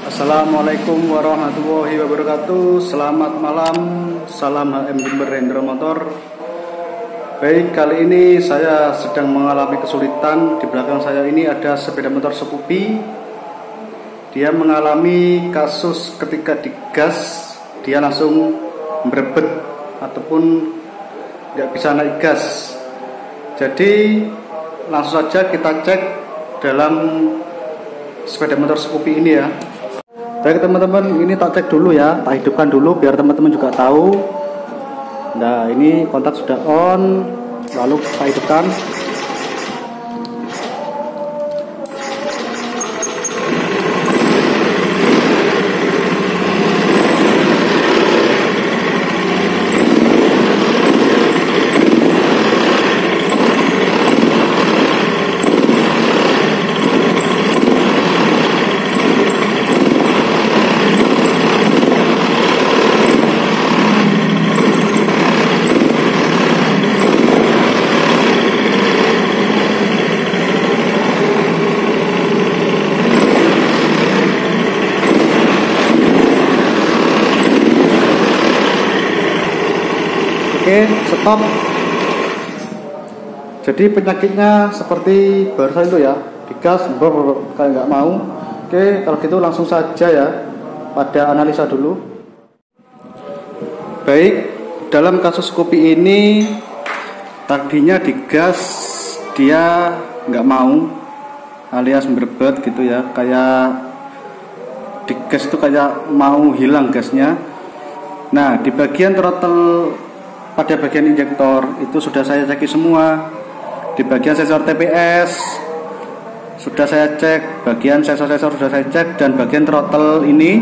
Assalamualaikum warahmatullahi wabarakatuh. Selamat malam, salam HM Jember Hendro Motor. Baik, kali ini saya sedang mengalami kesulitan. Di belakang saya ini ada sepeda motor Scoopy. Dia mengalami kasus ketika digas, dia langsung merebet ataupun nggak bisa naik gas. Jadi langsung saja kita cek dalam sepeda motor Scoopy ini ya. Baik teman-teman, ini tak cek dulu ya, tak hidupkan dulu biar teman-teman juga tahu. Nah, ini kontak sudah on, lalu tak hidupkan. Oke, stop. Jadi penyakitnya seperti barusan itu ya, digas kayak nggak mau. Oke, kalau gitu langsung saja ya pada analisa dulu. Baik, dalam kasus Scoopy ini tadinya digas dia nggak mau, alias berbet gitu ya, kayak digas itu kayak mau hilang gasnya. Nah, di bagian throttle pada bagian injektor itu sudah saya cek semua. Di bagian sensor TPS sudah saya cek, bagian sensor-sensor sudah saya cek, dan bagian throttle ini,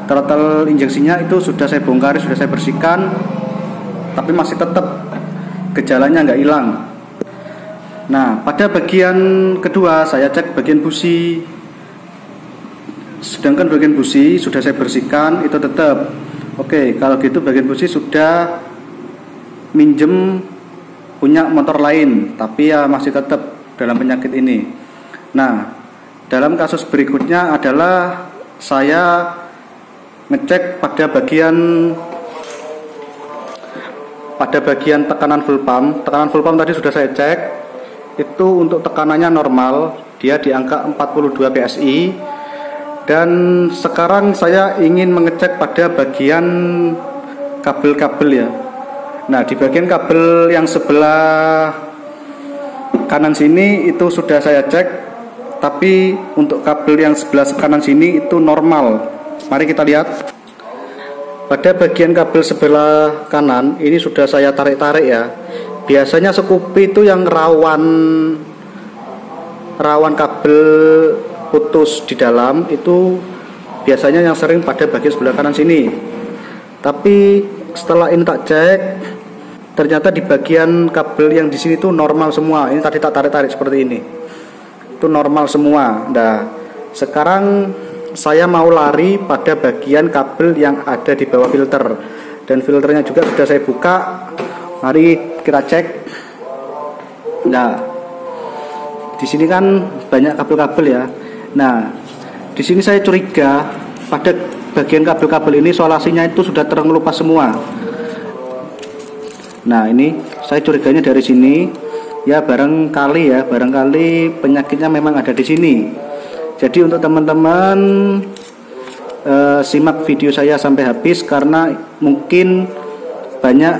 throttle injeksinya itu sudah saya bongkar, sudah saya bersihkan. Tapi masih tetap gejalanya nggak hilang. Nah, pada bagian kedua saya cek bagian busi. Sedangkan bagian busi sudah saya bersihkan, itu tetap. Oke, kalau gitu bagian busi sudah minjem punya motor lain, tapi ya masih tetap dalam penyakit ini. Nah, dalam kasus berikutnya adalah saya ngecek pada bagian tekanan full pump. Tekanan full pump tadi sudah saya cek, itu untuk tekanannya normal, dia di angka 42 PSI. Dan sekarang saya ingin mengecek pada bagian kabel-kabel ya. Nah, di bagian kabel yang sebelah kanan sini itu sudah saya cek, tapi untuk kabel yang sebelah kanan sini itu normal. Mari kita lihat. Pada bagian kabel sebelah kanan ini sudah saya tarik-tarik ya. Biasanya Scoopy itu yang rawan kabel putus di dalam itu biasanya yang sering pada bagian sebelah kanan sini. Tapi setelah ini tak cek, ternyata di bagian kabel yang di sini tuh normal semua. Ini tadi tak tarik-tarik seperti ini, itu normal semua. Nah, sekarang saya mau lari pada bagian kabel yang ada di bawah filter, dan filternya juga sudah saya buka. Mari kita cek. Nah, di sini kan banyak kabel-kabel ya. Nah, di sini saya curiga pada bagian kabel-kabel ini solasinya itu sudah terkelupas semua. Nah, ini saya curiganya dari sini ya, barangkali penyakitnya memang ada di sini. Jadi untuk teman-teman simak video saya sampai habis, karena mungkin banyak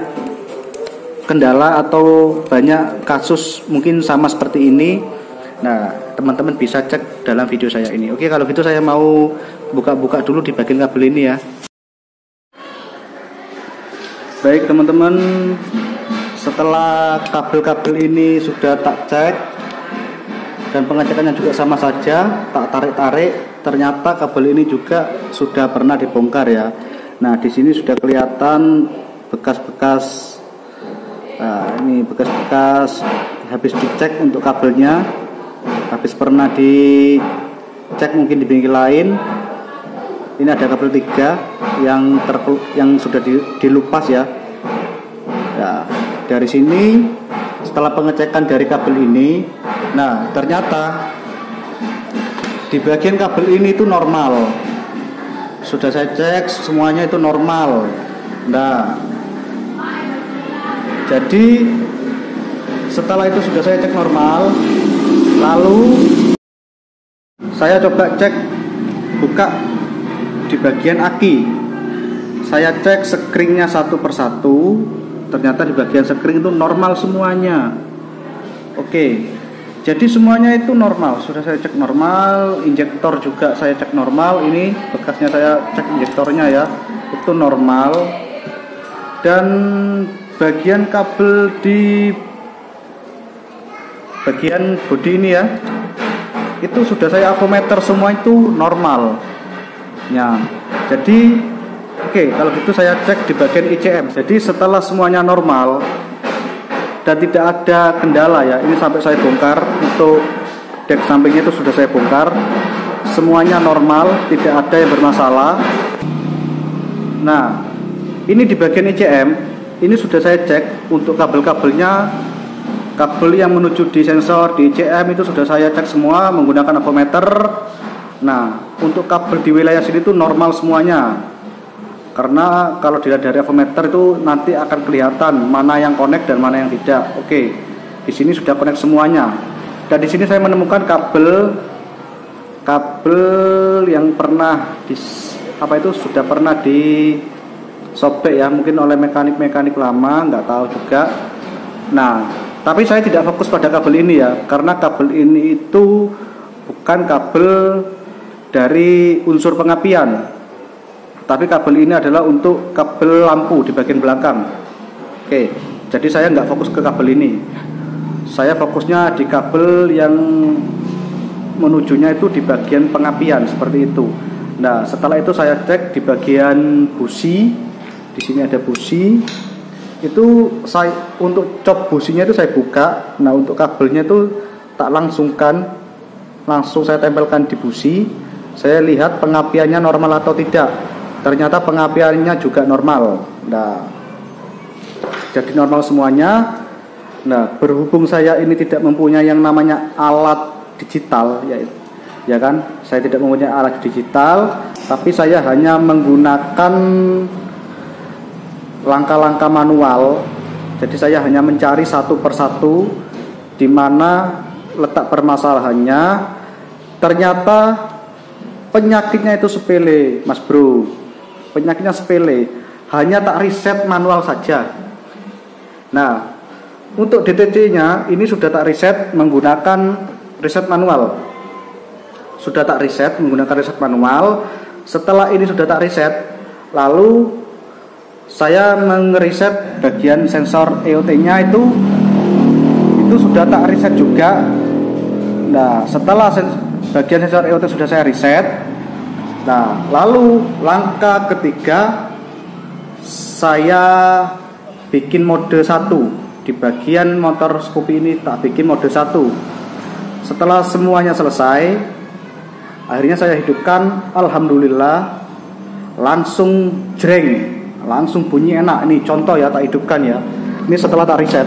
kendala atau banyak kasus mungkin sama seperti ini. Nah, teman-teman bisa cek dalam video saya ini. Oke, kalau gitu saya mau buka-buka dulu di bagian kabel ini ya. Baik teman-teman, setelah kabel-kabel ini sudah tak cek dan pengecekannya juga sama saja, tak tarik-tarik, ternyata kabel ini juga sudah pernah dibongkar ya. Nah, di sini sudah kelihatan bekas-bekas. Nah, ini bekas-bekas habis dicek untuk kabelnya, habis pernah dicek mungkin di bengkel lain. Ini ada kabel 3 yang sudah dilupas ya. Nah, dari sini setelah pengecekan dari kabel ini, nah ternyata di bagian kabel ini itu normal. sudah saya cek semuanya itu normal. Nah, jadi setelah itu sudah saya cek normal, lalu saya coba cek, buka di bagian aki. Saya cek screennya satu persatu, ternyata di bagian screen itu normal semuanya. Oke, jadi semuanya itu normal. Sudah saya cek normal, injektor juga saya cek normal. Ini bekasnya saya cek injektornya ya, itu normal. Dan bagian kabel di bagian bodi ini ya, itu sudah saya avometer, semua itu normal ya. Jadi oke, kalau gitu saya cek di bagian ICM. Jadi setelah semuanya normal dan tidak ada kendala ya, ini sampai saya bongkar, untuk dek sampingnya itu sudah saya bongkar, semuanya normal, tidak ada yang bermasalah. Nah, ini di bagian ICM, ini sudah saya cek untuk kabel-kabelnya. Kabel yang menuju di sensor di ICM itu sudah saya cek semua menggunakan avometer. Nah, untuk kabel di wilayah sini itu normal semuanya. Karena kalau dilihat dari avometer itu nanti akan kelihatan mana yang connect dan mana yang tidak. Oke, di sini sudah connect semuanya. Dan di sini saya menemukan kabel yang pernah sudah pernah disobek ya, mungkin oleh mekanik lama, nggak tahu juga. Nah, tapi saya tidak fokus pada kabel ini ya, karena kabel ini itu bukan kabel dari unsur pengapian, tapi kabel ini adalah untuk kabel lampu di bagian belakang. Oke, jadi saya nggak fokus ke kabel ini. Saya fokusnya di kabel yang menujunya itu di bagian pengapian seperti itu. Nah, setelah itu saya cek di bagian busi. Di sini ada busi. Itu saya untuk cop businya itu saya buka. Nah, untuk kabelnya itu tak langsung saya tempelkan di busi. Saya lihat pengapiannya normal atau tidak. Ternyata pengapiannya juga normal. Nah, jadi normal semuanya. Nah, berhubung saya ini tidak mempunyai yang namanya alat digital ya kan, saya tidak mempunyai alat digital, tapi saya hanya menggunakan langkah-langkah manual. Jadi saya hanya mencari satu persatu di mana letak permasalahannya. Ternyata penyakitnya itu sepele, Mas Bro. Penyakitnya sepele, hanya tak riset manual saja. Nah, untuk DTC-nya ini sudah tak riset menggunakan riset manual. Sudah tak riset menggunakan riset manual. Setelah ini sudah tak riset, lalu saya mengeriset bagian sensor EOT-nya itu sudah tak riset juga. Nah, setelah bagian sensor EOT sudah saya riset, nah lalu langkah ketiga saya bikin mode 1 di bagian motor Scoopy ini, tak bikin mode 1. Setelah semuanya selesai, akhirnya saya hidupkan, alhamdulillah langsung jreng, langsung bunyi enak. Ini contoh ya, tak hidupkan ya. Ini setelah tak reset.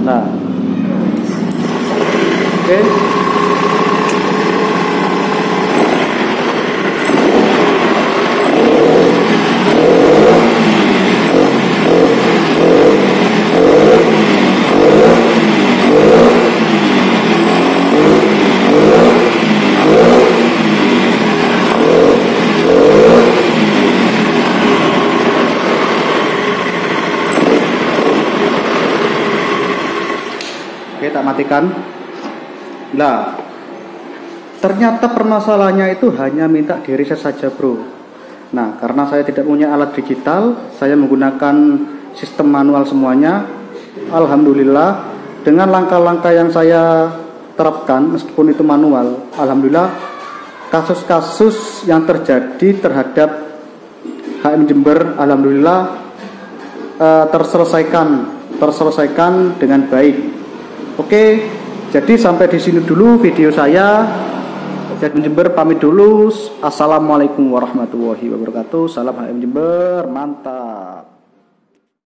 Nah, oke. Oke, tak matikan. Nah, ternyata permasalahannya itu hanya minta di reset saja, bro. Nah, karena saya tidak punya alat digital, saya menggunakan sistem manual semuanya. Alhamdulillah, dengan langkah-langkah yang saya terapkan, meskipun itu manual, alhamdulillah kasus-kasus yang terjadi terhadap HM Jember, alhamdulillah terselesaikan dengan baik. Oke, jadi sampai di sini dulu video saya. HM Jember pamit dulu. Assalamualaikum warahmatullahi wabarakatuh. Salam HM Jember, mantap.